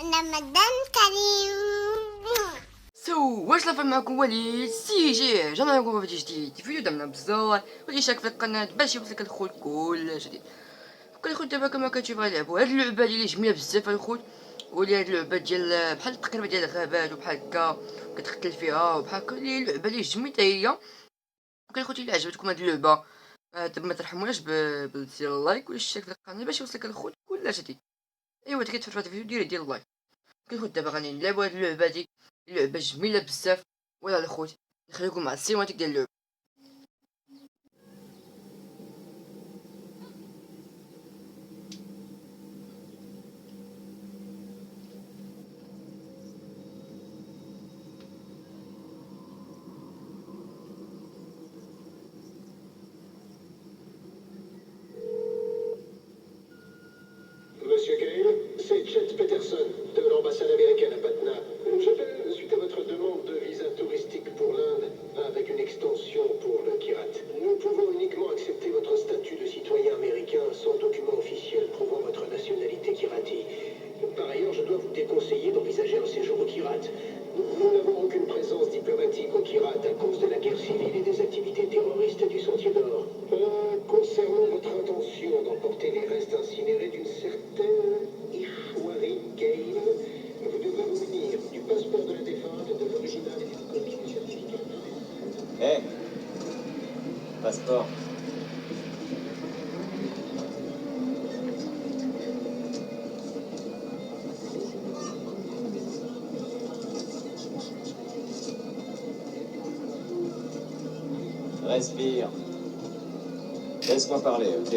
رمضان كريم. واش لافا معكم وليد سي جي جانا معكم فيديو جديد. فيديو دعمنا بزاف واللي يشارك في القناه باش يوصلك الخوت كل جديد. كل خوت دابا كما كتشوف غنلعبوا هاد اللعبه اللي جميله بزاف الخوت، واللي هاد اللعبه ديال بحال تقريبا ديال الغابات وبحال هكا كتقتل فيها وبحال هكا اللي لعبه اللي جميله هي. كل خوتي اللي عجبتكم هاد اللعبه دابا ما ترحموناش بزر اللايك والاشتراك في القناه باش يوصلك الخوت كل جديد. ايوا تكتفرج في الفيديو دير اللايك. كنت دابا غادي نلعبوا هاد اللعبه هادي، لعبه جميله بزاف. ولا الخوت نخليكم مع السيماتيك ديال اللعبه. Monsieur Gale, c'est Chet Peterson de l'ambassade américaine à Patna. J'appelle suite à votre demande de visa touristique pour l'Inde avec une extension pour le Kirat. Nous pouvons uniquement accepter votre statut de citoyen américain sans document officiel prouvant votre nationalité kirati. Par ailleurs, je dois vous déconseiller d'envisager un séjour au Kirat. Nous n'avons aucune présence diplomatique au Kirat à cause de la guerre civile et des activités terroristes du Sentier d'Or. Concernant votre intention d'emporter les restes incinérés d'une certaine Ishwari Gale, vous devrez vous munir du passeport de la défunte, de l'original et d'une copie du certificat. Hé Passeport. Respire. Laisse-moi parler, ok?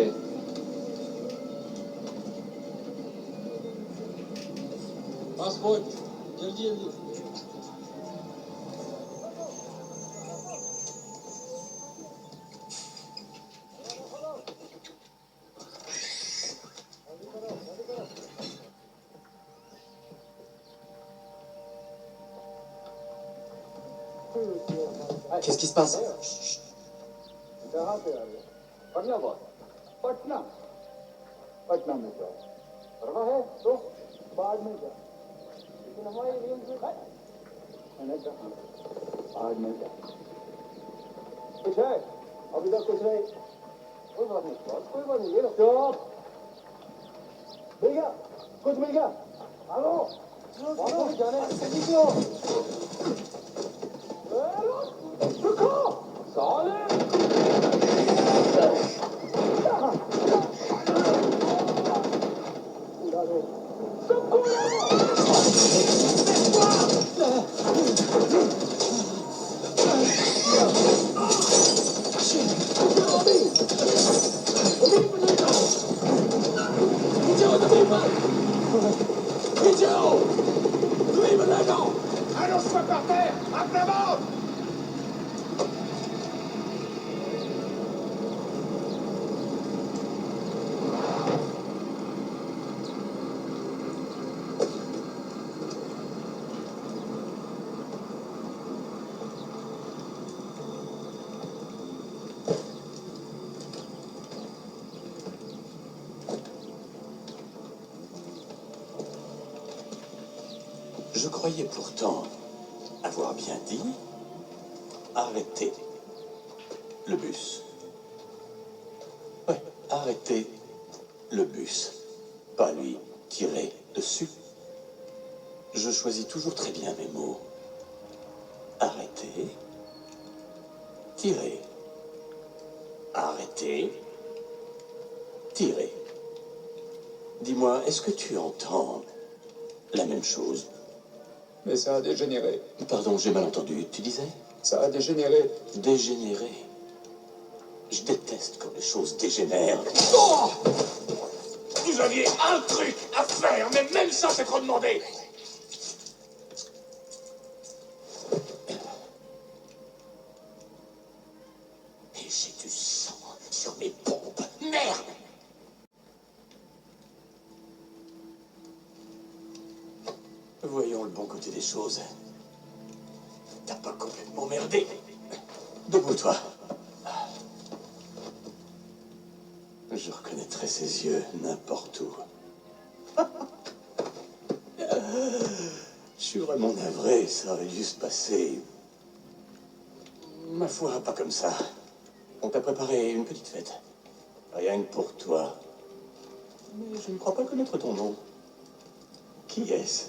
Passport जल्दी जल्दी Qu'est-ce qui se passe? Patna boss Patna Patna में जाओ परवाह है तो बाद में जाओ लेकिन हमारी रूम से मैंने कहा बाद में जाओ कुछ है अभी तक कुछ नहीं कोई बात नहीं बॉस कोई बात नहीं ये लो चुप मिल गया कुछ मिल गया हेलो वापस जाने क्यों रुको साले Allons, soit par terre, à plat ventre! Je croyais pourtant avoir bien dit arrêtez le bus. Ouais, arrêtez le bus. Pas lui tirer dessus. Je choisis toujours très bien mes mots. Arrêtez. Tirer. Arrêtez. Tirer. Dis-moi, est-ce que tu entends la même chose? Mais ça a dégénéré. Pardon, j'ai mal entendu. Tu disais? Ça a dégénéré. Dégénéré. Je déteste quand les choses dégénèrent. Oh! Vous aviez un truc à faire, mais même ça, c'est trop demandé! Et j'ai du sang sur mes pompes. Merde! Voyons le bon côté des choses. T'as pas complètement merdé. Debout, toi. Je reconnaîtrais ses yeux n'importe où. suis vraiment navré, ça aurait dû se passer... Ma foi, pas comme ça. On t'a préparé une petite fête. Rien que pour toi. Mais je ne crois pas connaître ton nom. Qui est-ce?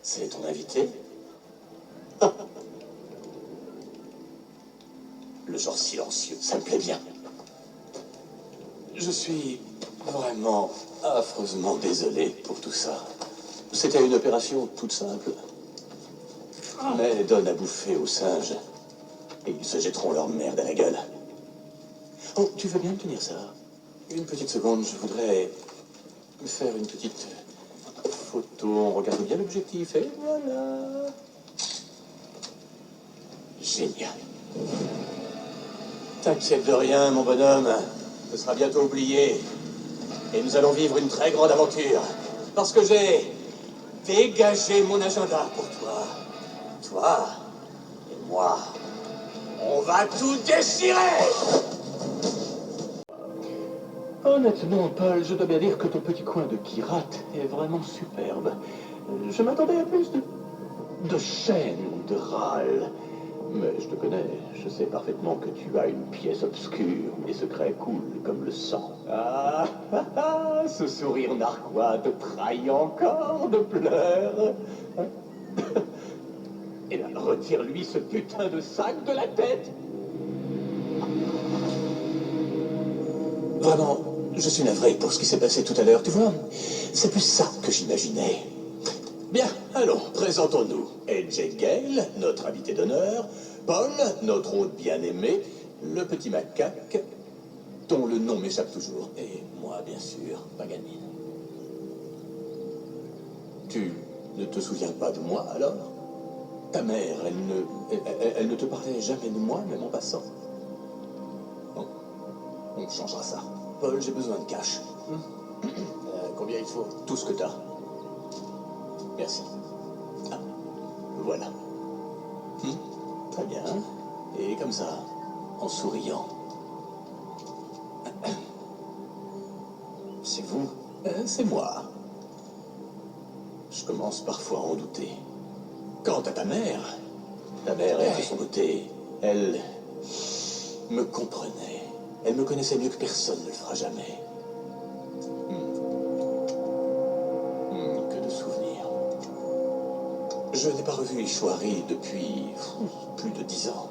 C'est ton invité? Le genre silencieux, ça me plaît bien. Je suis vraiment affreusement désolé pour tout ça. C'était une opération toute simple. Mais donne à bouffer aux singes. Et ils se jetteront leur merde à la gueule. Oh, tu veux bien me tenir ça? Une petite seconde, je voudrais faire une petite photo. On regarde bien l'objectif et voilà. Génial. T'inquiète de rien, mon bonhomme. Ce sera bientôt oublié. Et nous allons vivre une très grande aventure. Parce que j'ai dégagé mon agenda pour toi. Toi et moi. On va tout déchirer! Honnêtement, Paul, je dois bien dire que ton petit coin de Kirat est vraiment superbe. Je m'attendais à plus de chaînes, de râles. Mais je te connais, je sais parfaitement que tu as une pièce obscure où les secrets coulent comme le sang. Ce sourire narquois te trahit encore de pleurs. Et là, retire-lui ce putain de sac de la tête. Vraiment, je suis navré pour ce qui s'est passé tout à l'heure, tu vois. C'est plus ça que j'imaginais. Bien, allons, présentons-nous. AJ Gale, notre invité d'honneur, Paul, notre hôte bien-aimé, le petit macaque, dont le nom m'échappe toujours, et moi, bien sûr, Paganine. Tu ne te souviens pas de moi, alors? Ta mère, elle ne te parlait jamais de moi, même en passant? Bon, on changera ça. Paul, j'ai besoin de cash. Combien il faut? Tout ce que t'as. Merci. Ah, voilà. Très bien. Et comme ça, en souriant. C'est vous? C'est moi. Je commence parfois à en douter. Quant à ta mère, elle, de son côté, elle me comprenait. Elle me connaissait mieux que personne ne le fera jamais. Que de souvenirs. Je n'ai pas revu Ishwari depuis plus de 10 ans.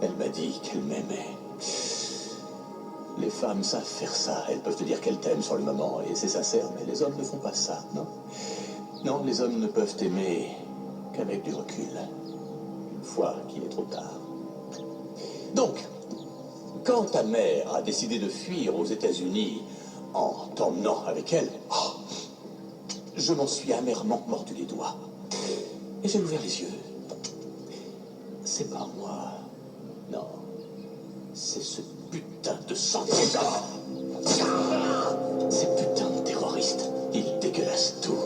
Elle m'a dit qu'elle m'aimait. Les femmes savent faire ça. Elles peuvent te dire qu'elles t'aiment sur le moment, et c'est sincère, mais les hommes ne font pas ça, non? Non, les hommes ne peuvent aimer qu'avec du recul. Une fois qu'il est trop tard. Donc, quand ta mère a décidé de fuir aux États-Unis en t'emmenant avec elle, je m'en suis amèrement mordu les doigts. Et j'ai ouvert les yeux. C'est pas moi. Non. C'est ce putain de sang-d'or. Ces putains de terroristes. Ils dégueulassent tout.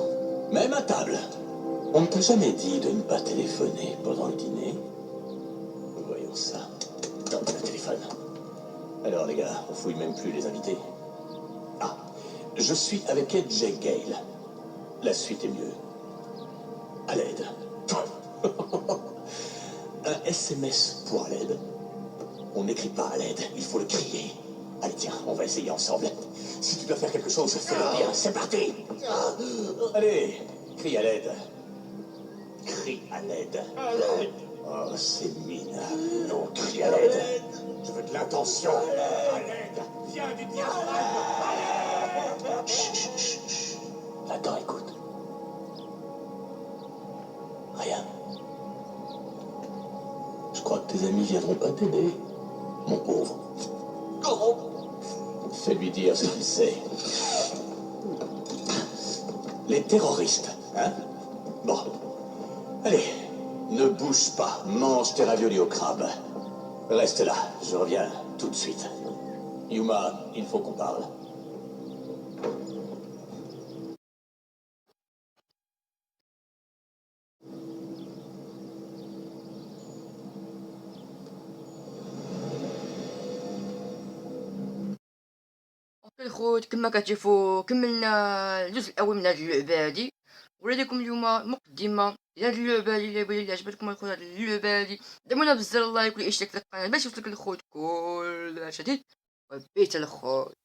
Même à table. On ne t'a jamais dit de ne pas téléphoner pendant le dîner? Voyons ça. Donne le téléphone. Alors les gars, on fouille même plus les invités. Ah, je suis avec AJ Gale. La suite est mieux. À l'aide. Un SMS pour à l'aide. On n'écrit pas à l'aide, il faut le crier. Allez tiens, on va essayer ensemble. Si tu dois faire quelque chose, fais-le bien. C'est parti. Allez, crie à l'aide. Crie à l'aide. Oh, c'est mine. Non, crie à l'aide. Je veux de l'intention. À l'aide. Viens du diaspora. À l'aide. Chut, chut, chut, chut. Attends, écoute. Rien. Je crois que tes amis viendront pas t'aider, mon pauvre. Fais-lui dire ce qu'il sait. Les terroristes, hein? Bon. Allez, ne bouge pas. Mange tes raviolis au crabe. Reste là, je reviens tout de suite. Yuma, il faut qu'on parle. الخوت كما كتشوفوا كملنا الجزء الاول من هذه اللعبه هذه ولديكم اليوم مقدمة ديال هاد اللعبة هادي. اللي عجبتكم الخوت هاد اللعبة هادي دعمونا بزر اللايك والاشتراك في القناة باش يوصلك الخوت كل جديد. وبيت الخوت.